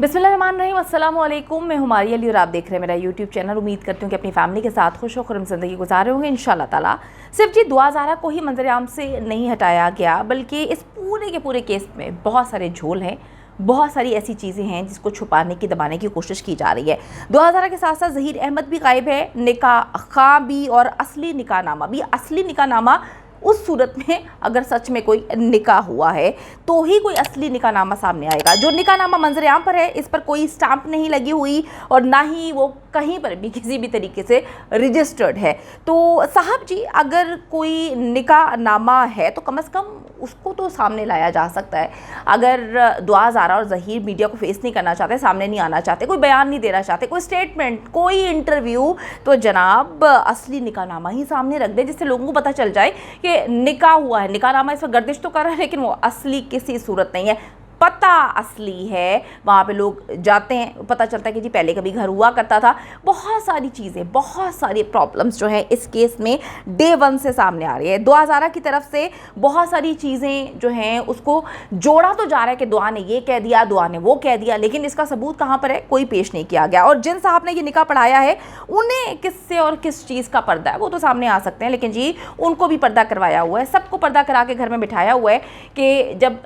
बिस्मिल्लाहिर्रहमानिर्रहीम, अस्सलाम वालेकुम। मैं हुमारी अली और आप देख रहे हैं मेरा यूट्यूब चैनल। उम्मीद करती हूँ कि अपनी फैमिली के साथ खुश खुर्रम ज़िंदगी गुजार रहे होंगे इंशाल्लाह ताला। सिर्फ जी दुआ ज़ारा को ही मंजर आम से नहीं हटाया गया, बल्कि इस पूरे के पूरे केस में बहुत सारे झोल हैं, बहुत सारी ऐसी चीज़ें हैं जिसको छुपाने की दबाने की कोशिश की जा रही है। दुआ ज़ारा के साथ साथ ज़हीर अहमद भी गायब है, निकाह खां भी और असली निकाह नामा भी। असली निकाह नामा उस सूरत में अगर सच में कोई निकाह हुआ है तो ही कोई असली निकाह नामा सामने आएगा। जो निकाह नामा मंजर आम पर है, इस पर कोई स्टाम्प नहीं लगी हुई और ना ही वो कहीं पर भी किसी भी तरीके से रजिस्टर्ड है। तो साहब जी, अगर कोई निकाह नामा है तो कम से कम उसको तो सामने लाया जा सकता है। अगर दुआ ज़ारा और ज़हीर मीडिया को फेस नहीं करना चाहते, सामने नहीं आना चाहते, कोई बयान नहीं देना चाहते, कोई स्टेटमेंट, कोई इंटरव्यू, तो जनाब असली निकाह नामा ही सामने रख दे, जिससे लोगों को पता चल जाए कि निकाह हुआ है। निकाह नामा इस पर गर्दिश तो कर रहा है लेकिन वो असली किसी सूरत नहीं है। पता असली है, वहाँ पे लोग जाते हैं, पता चलता है कि जी पहले कभी घर हुआ करता था। बहुत सारी चीज़ें, बहुत सारी प्रॉब्लम्स जो हैं इस केस में डे वन से सामने आ रही है। दुआ ज़ारा की तरफ से बहुत सारी चीज़ें जो हैं उसको जोड़ा तो जा रहा है कि दुआ ने ये कह दिया, दुआ ने वो कह दिया, लेकिन इसका सबूत कहाँ पर है? कोई पेश नहीं किया गया। और जिन साहब ने ये निकाह पढ़ाया है उन्हें किससे और किस चीज़ का पर्दा है वो तो सामने आ सकते हैं, लेकिन जी उनको भी पर्दा करवाया हुआ है, सबको पर्दा करा के घर में बिठाया हुआ है कि जब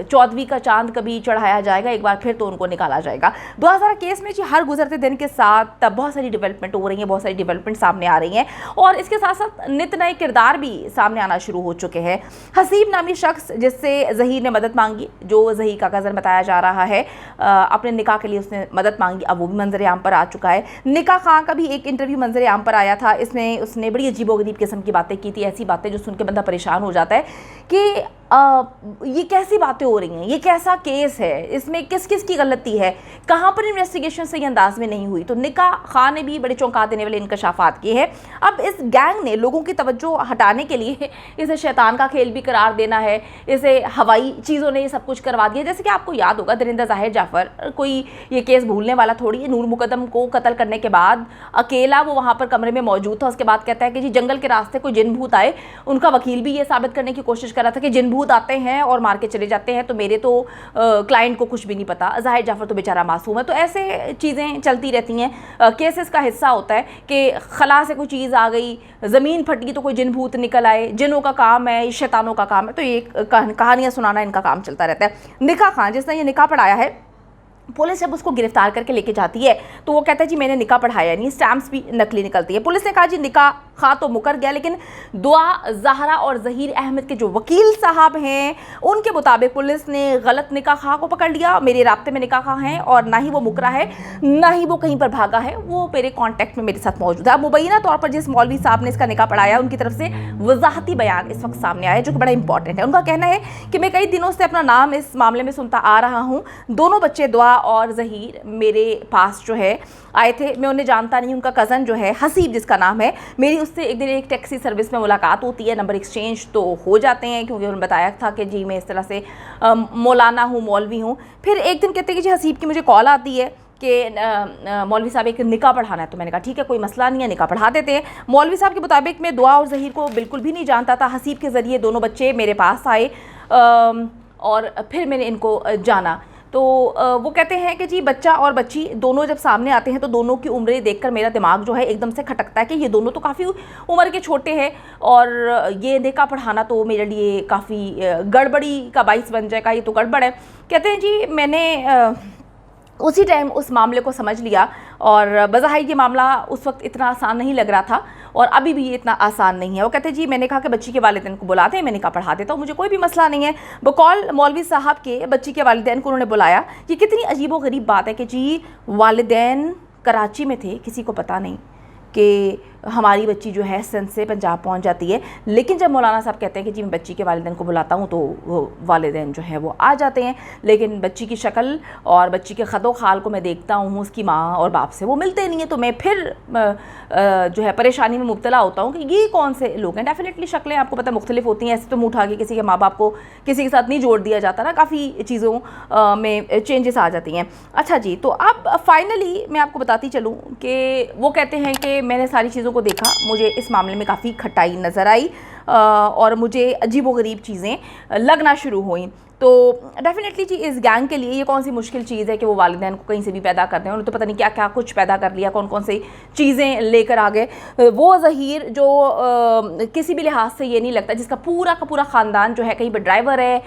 14वीं का चांद कभी चढ़ाया जाएगा एक बार फिर तो उनको निकाला जाएगा। 2000 केस में जी हर गुजरते दिन के साथ बहुत सारी डेवलपमेंट हो रही है, बहुत सारी डेवलपमेंट सामने आ रही हैं और इसके साथ साथ नित नए किरदार भी सामने आना शुरू हो चुके हैं। हसीब नामी शख्स जिससे ज़हीर ने मदद मांगी, जो ज़हीर का कज़न बताया जा रहा है, अपने निकाह के लिए उसने मदद मांगी, अब वो भी मंजर आम पर आ चुका है। निकाह खां का भी एक इंटरव्यू मंजर आम पर आया था, इसमें उसने बड़ी अजीबोगरीब किस्म की बातें की थी, ऐसी बातें जो सुन के बंदा परेशान हो जाता है कि ये कैसी बातें हो रही हैं, ये कैसा केस है, इसमें किस किस की गलती है, कहाँ पर इन्वेस्टिगेशन सही अंदाज में नहीं हुई। तो निकाह खां ने भी बड़े चौंका देने वाले इंकशाफात किए हैं। अब इस गैंग ने लोगों की तवज्जो हटाने के लिए इसे शैतान का खेल भी करार देना है, इसे हवाई चीज़ों ने ये सब कुछ करवा दिया। जैसे कि आपको याद होगा दरिंदा ज़ाहिर जाफ़र कोई ये केस भूलने वाला थोड़ी है। नूर मुकद्दम को कत्ल करने के बाद अकेला वो वहाँ पर कमरे में मौजूद था, उसके बाद कहता है कि जी जंगल के रास्ते कोई जिन भूत आए। उनका वकील भी ये साबित करने की कोशिश कर रहा था कि जिन भूत आते हैं और मार के चले जाते हैं, तो मेरे तो क्लाइंट को कुछ भी नहीं पता, ज़ाहिर जाफ़र तो बेचारा मासूम है। तो ऐसे चीज़ें चलती रहती हैं, केसेस का हिस्सा होता है कि खला से कोई चीज़ आ गई, ज़मीन फटी तो कोई जिन भूत निकल आए, जिनों का काम है, शैतानों का काम है। तो ये कहानियाँ सुनाना इनका काम चलता रहता है। निकाह खां जिसने ये निकाह पढ़ाया है, पुलिस जब उसको गिरफ्तार करके लेके जाती है तो वो कहता है जी मैंने निकाह पढ़ाया नहीं, स्टैम्प्स भी नकली निकलती है। पुलिस ने कहा जी निकाह खां तो मुकर गया, लेकिन दुआ ज़ाहरा और ज़हीर अहमद के जो वकील साहब हैं उनके मुताबिक पुलिस ने गलत निकाह खां को पकड़ लिया। मेरे राब्ते में निकाह खां है और ना ही वो मुकरा है, ना ही वो कहीं पर भागा है, वो मेरे कॉन्टैक्ट में मेरे साथ मौजूद है। अब मुबैना तौर पर जिस मौलवी साहब ने इसका निकाह पढ़ाया उनकी तरफ से वजाहती बयान इस वक्त सामने आया है जो कि बड़ा इंपॉर्टेंट है। उनका कहना है कि मैं कई दिनों से अपना नाम इस मामले में सुनता आ रहा हूँ। दोनों बच्चे दुआ और ज़हीर मेरे पास जो है आए थे, मैं उन्हें जानता नहीं। उनका कज़न जो है हसीब जिसका नाम है, मेरी उससे एक दिन एक टैक्सी सर्विस में मुलाकात होती है, नंबर एक्सचेंज तो हो जाते हैं क्योंकि उन्होंने बताया था कि जी मैं इस तरह से मौलाना हूँ, मौलवी हूँ। फिर एक दिन कहते हैं कि जी हसीब की मुझे कॉल आती है कि मौलवी साहब एक निकाह पढ़ाना है। तो मैंने कहा ठीक है कोई मसला नहीं है, निकाह पढ़ा देते हैं। मौलवी साहब के मुताबिक मैं दुआ और ज़हीर को बिल्कुल भी नहीं जानता था। हसीब के ज़रिए दोनों बच्चे मेरे पास आए और फिर मैंने इनको जाना। तो वो कहते हैं कि जी बच्चा और बच्ची दोनों जब सामने आते हैं तो दोनों की उम्रें देखकर मेरा दिमाग जो है एकदम से खटकता है कि ये दोनों तो काफ़ी उम्र के छोटे हैं और ये निकाह पढ़ाना तो मेरे लिए काफ़ी गड़बड़ी का बाइस बन जाएगा, ये तो गड़बड़ है। कहते हैं जी मैंने उसी टाइम उस मामले को समझ लिया और बज़ाहिर ये मामला उस वक्त इतना आसान नहीं लग रहा था और अभी भी ये इतना आसान नहीं है। वो कहते हैं जी मैंने कहा कि बच्ची के वालिदैन को बुलाते हैं, मैं निकाह पढ़ा देता हूँ, मुझे कोई भी मसला नहीं है। बकौल मौलवी साहब के बच्ची के वालिदैन को उन्होंने बुलाया। ये कितनी अजीब व गरीब बात है कि जी वालिदैन कराची में थे, किसी को पता नहीं कि हमारी बच्ची जो है सिंध से पंजाब पहुंच जाती है, लेकिन जब मौलाना साहब कहते हैं कि जी मैं बच्ची के वालिदैन को बुलाता हूं तो वो वालिदैन जो है वो आ जाते हैं, लेकिन बच्ची की शक्ल और बच्ची के ख़दो खाल को मैं देखता हूं, उसकी माँ और बाप से वो मिलते नहीं है। तो मैं फिर जो है परेशानी में मुब्तला होता हूँ कि ये कौन से लोग हैं। डेफिनेटली शक्लें आपको पता मुख्तलिफ होती हैं, ऐसे तो मुँह उठा के किसी के माँ बाप को किसी के साथ नहीं जोड़ दिया जाता ना, काफ़ी चीज़ों में चेंजेस आ जाती हैं। अच्छा जी, तो अब फाइनली मैं आपको बताती चलूँ कि वो कहते हैं कि मैंने सारी चीज़ों को देखा, मुझे इस मामले में काफ़ी खटाई नज़र आई और मुझे अजीबोगरीब चीज़ें लगना शुरू हुई। تو ڈیفینیٹلی جی اس گینگ کے لیے یہ کون سی مشکل چیز ہے کہ وہ والدین کو کہیں سے بھی پیدا کرتے ہیں. انہوں نے تو پتہ نہیں کیا کیا کچھ پیدا کر لیا, کون کون سی چیزیں لے کر آ گئے. وہ ظہیر جو کسی بھی لحاظ سے یہ نہیں لگتا, جس کا پورا خاندان جو ہے کہیں پر ڈرائیور ہے,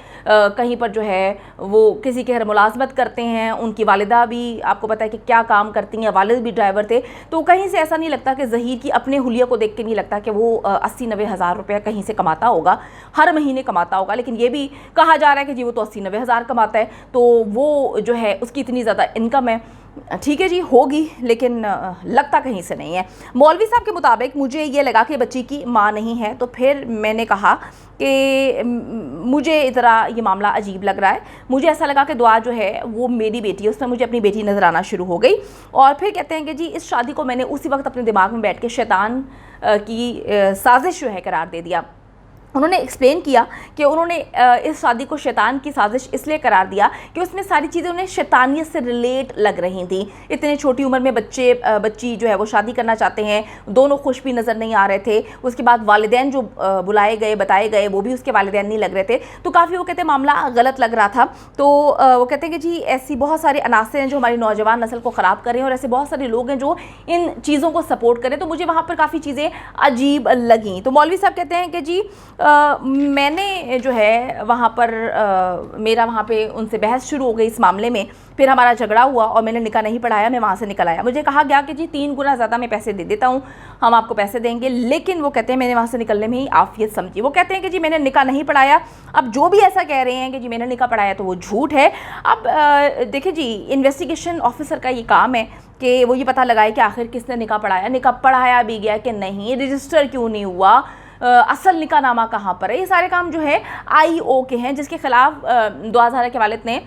کہیں پر جو ہے وہ کسی کے گھر ملازمت کرتے ہیں, ان کی والدہ بھی آپ کو پتہ ہے کہ کیا کام کرتی ہیں, والد بھی ڈرائیور تھے. تو کہیں سے ایسا نہیں لگتا کہ ظہیر کی اپنے حلیہ کو دیکھ کے نہیں لگتا کہ وہ 80-90 ہزار روپیہ کہیں سے کماتا ہوگا, ہر مہینے کماتا ہوگا. لیکن یہ بھی کہا جا رہا ہے کہ جی وہ تو 80-90 ہزار کماتا ہے, تو وہ جو ہے اس کی اتنی زیادہ انکم ہے. ٹھیک ہے جی ہوگی, لیکن لگتا کہیں سے نہیں ہے. مولوی صاحب کے مطابق مجھے یہ لگا کہ بچی کی ماں نہیں ہے, تو پھر میں نے کہا کہ مجھے ذرا یہ معاملہ عجیب لگ رہا ہے. مجھے ایسا لگا کہ دعا جو ہے وہ میری بیٹی ہے, اس میں مجھے اپنی بیٹی نظر آنا شروع ہو گئی. اور پھر کہتے ہیں کہ جی اس شادی کو میں نے اسی وقت اپنے دماغ میں بیٹھ کے شیطان کی سازش جو ہے قرار دے دیا. انہوں نے ایکسپلین کیا کہ انہوں نے اس شادی کو شیطان کی سازش اس لیے قرار دیا کہ اس میں ساری چیزیں انہیں شیطانیت سے ریلیٹ لگ رہی تھیں. اتنے چھوٹی عمر میں بچی جو ہے وہ شادی کرنا چاہتے ہیں, دونوں خوش بھی نظر نہیں آ رہے تھے. اس کے بعد والدین جو بلائے گئے بتائے گئے وہ بھی اس کے والدین نہیں لگ رہے تھے. تو کافی وہ کہتے ہیں معاملہ غلط لگ رہا تھا. تو وہ کہتے ہیں کہ جی ایسی بہت سارے عناصر ہیں جو ہماری نوجوان نسل کو خراب کریں, اور ایسے بہت سارے لوگ ہیں جو ان چیزوں کو سپورٹ کریں. تو مجھے وہاں پر کافی چیزیں عجیب لگیں. تو مولوی صاحب کہتے ہیں کہ جی میں نے جو ہے وہاں پر میرا وہاں پہ ان سے بحث شروع ہو گئی اس معاملے میں. پھر ہمارا جھگڑا ہوا اور میں نے نکاح نہیں پڑھایا, میں وہاں سے نکل آیا. مجھے کہا گیا کہ جی 3 گنا زیادہ میں پیسے دے دیتا ہوں, ہم آپ کو پیسے دیں گے. لیکن وہ کہتے ہیں میں نے وہاں سے نکلنے میں ہی عافیت سمجھی. وہ کہتے ہیں کہ جی میں نے نکاح نہیں پڑھایا. اب جو بھی ایسا کہہ رہے ہیں کہ جی میں نے نکاح پڑھایا تو وہ جھوٹ ہے. اب دیکھیں جی انویسٹیگیشن آفیسر کا یہ کام ہے کہ وہ یہ پتہ لگائے کہ آخر کس نے نکاح پڑھایا, نکاح پڑھایا بھی گیا کہ نہیں, رجسٹر کیوں نہیں ہوا, اصل نکاح نامہ کہاں پر ہے. یہ سارے کام جو ہے IO کے ہیں, جس کے خلاف دعا زہرا کے والد نے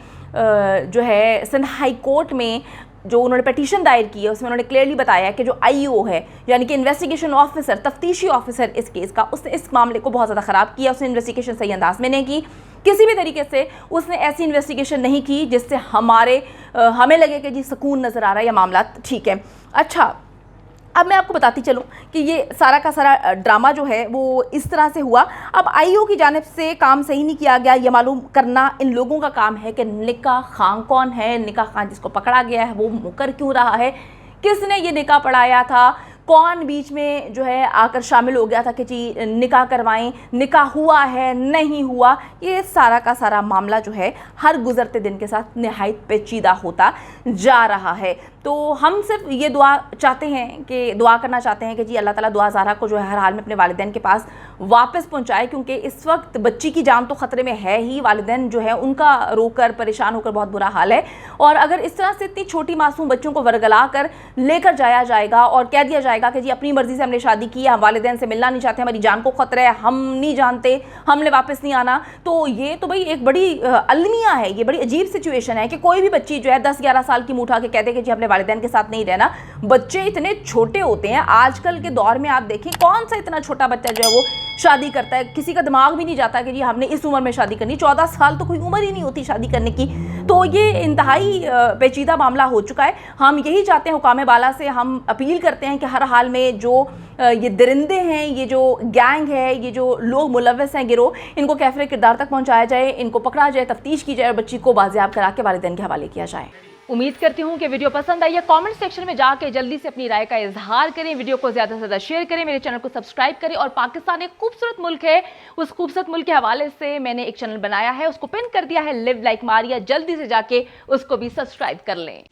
جو ہے سندھ ہائی کورٹ میں جو انہوں نے پیٹیشن دائر کی ہے اس میں انہوں نے کلیئرلی بتایا ہے کہ جو IO ہے یعنی کہ انویسٹیگیشن آفیسر, تفتیشی آفیسر اس کیس کا, اس نے اس معاملے کو بہت زیادہ خراب کیا. اس نے انویسٹیگیشن صحیح انداز میں نہیں کی, کسی بھی طریقے سے اس نے ایسی انویسٹیگیشن نہیں کی جس سے ہمیں لگے کہ جی سکون نظر آ رہا ہے یا معاملات ٹھیک ہے. اچھا اب میں آپ کو بتاتی چلوں کہ یہ سارا کا سارا ڈرامہ جو ہے وہ اس طرح سے ہوا. اب IO کی جانب سے کام صحیح نہیں کیا گیا, یہ معلوم کرنا ان لوگوں کا کام ہے کہ نکاح خواں کون ہے, نکاح خواں جس کو پکڑا گیا ہے وہ مکر کیوں رہا ہے, کس نے یہ نکاح پڑھایا تھا, کون بیچ میں جو ہے آ کر شامل ہو گیا تھا کہ جی نکاح کروائیں, نکاح ہوا ہے نہیں ہوا. یہ سارا کا سارا معاملہ جو ہے ہر گزرتے دن کے ساتھ نہایت پیچیدہ ہوتا جا رہا ہے. تو ہم صرف یہ دعا کرنا چاہتے ہیں کہ جی اللہ تعالیٰ دعا زہرا کو جو ہے ہر حال میں اپنے والدین کے پاس واپس پہنچائے, کیونکہ اس وقت بچی کی جان تو خطرے میں ہے ہی, والدین جو ہے ان کا رو کر پریشان ہو کر بہت برا حال ہے. اور اگر اس طرح سے اتنی چھوٹی معصوم بچوں کو ورگلا کر لے کر جایا جائے گا اور کہہ دیا جائے گا کہ جی اپنی مرضی سے ہم نے شادی کی, ہم والدین سے ملنا نہیں چاہتے, ہماری جان کو خطرہ ہے, ہم نہیں جانتے, ہم نے واپس نہیں آنا, تو یہ تو بھائی ایک بڑی المیہ ہے, یہ بڑی عجیب سچویشن ہے کہ کوئی بھی بچی جو ہے 10-11 سال کی منہ اٹھا کے کہتے کہ جی اپنے والدین کے ساتھ نہیں رہنا. بچے اتنے چھوٹے ہوتے ہیں آج کل کے دور میں, آپ دیکھیں کون سا اتنا چھوٹا بچہ جو ہے وہ شادی کرتا ہے, کسی کا دماغ بھی نہیں جاتا کہ جی ہم نے اس عمر میں شادی کرنی. 14 سال تو کوئی عمر ہی نہیں ہوتی شادی کرنے کی. تو یہ انتہائی پیچیدہ معاملہ ہو چکا ہے. ہم یہی چاہتے ہیں حکام بالا سے, ہم اپیل کرتے ہیں کہ ہر حال میں جو یہ درندے ہیں, یہ جو گینگ ہے, یہ جو لوگ ملوث ہیں گروہ, ان کو کیفر کردار تک پہنچایا جائے, ان کو پکڑا جائے, تفتیش کی جائے اور بچی کو بازیاب کرا کے والدین کے حوالے کیا جائے. امید کرتی ہوں کہ ویڈیو پسند آئی ہے. کامنٹ سیکشن میں جا کے جلدی سے اپنی رائے کا اظہار کریں, ویڈیو کو زیادہ سے زیادہ شیئر کریں, میرے چینل کو سبسکرائب کریں. اور پاکستان ایک خوبصورت ملک ہے, اس خوبصورت ملک کے حوالے سے میں نے ایک چینل بنایا ہے, اس کو پن کر دیا ہے لیو لائک ماریا, جلدی سے جا کے اس کو بھی سبسکرائب کر لیں.